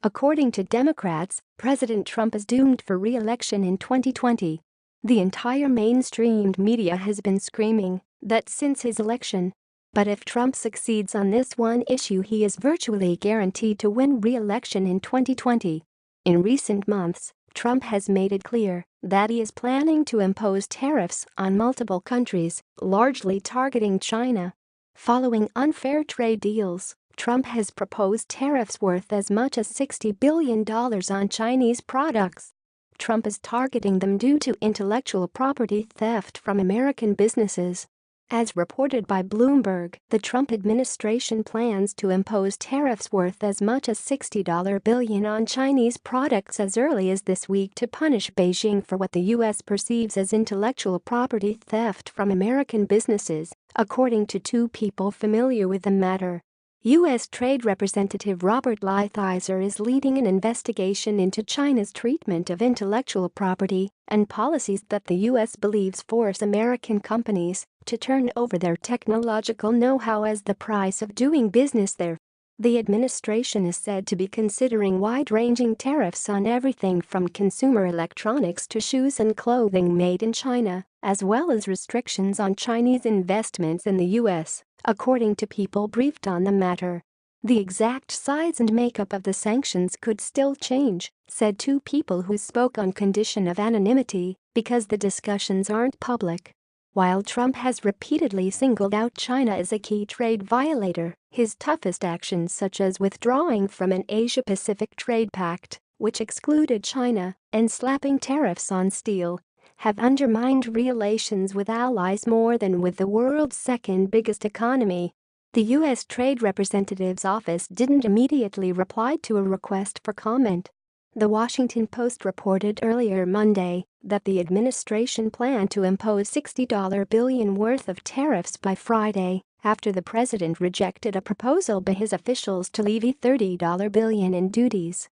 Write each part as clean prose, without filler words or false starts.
According to Democrats, President Trump is doomed for re-election in 2020. The entire mainstream media has been screaming that since his election. But if Trump succeeds on this one issue, he is virtually guaranteed to win re-election in 2020. In recent months, Trump has made it clear that he is planning to impose tariffs on multiple countries, largely targeting China. Following unfair trade deals, Trump has proposed tariffs worth as much as $60 billion on Chinese products. Trump is targeting them due to intellectual property theft from American businesses. As reported by Bloomberg, the Trump administration plans to impose tariffs worth as much as $60 billion on Chinese products as early as this week to punish Beijing for what the U.S. perceives as intellectual property theft from American businesses, according to two people familiar with the matter. U.S. Trade Representative Robert Lighthizer is leading an investigation into China's treatment of intellectual property and policies that the U.S. believes force American companies to turn over their technological know-how as the price of doing business there. The administration is said to be considering wide-ranging tariffs on everything from consumer electronics to shoes and clothing made in China, as well as restrictions on Chinese investments in the U.S., according to people briefed on the matter. The exact size and makeup of the sanctions could still change, said two people who spoke on condition of anonymity because the discussions aren't public. While Trump has repeatedly singled out China as a key trade violator, his toughest actions, such as withdrawing from an Asia-Pacific trade pact, which excluded China, and slapping tariffs on steel, have undermined relations with allies more than with the world's second biggest economy. The U.S. Trade Representative's office didn't immediately reply to a request for comment. The Washington Post reported earlier Monday that the administration planned to impose $60 billion worth of tariffs by Friday after the president rejected a proposal by his officials to levy $30 billion in duties.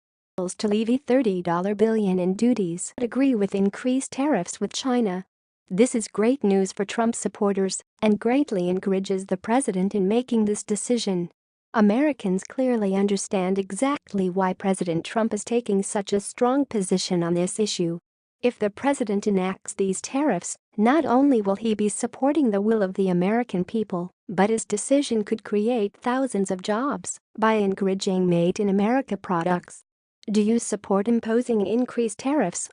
Agree with increased tariffs with China. This is great news for Trump supporters and greatly encourages the president in making this decision. Americans clearly understand exactly why President Trump is taking such a strong position on this issue. If the president enacts these tariffs, not only will he be supporting the will of the American people, but his decision could create thousands of jobs by encouraging made-in-America products. Do you support imposing increased tariffs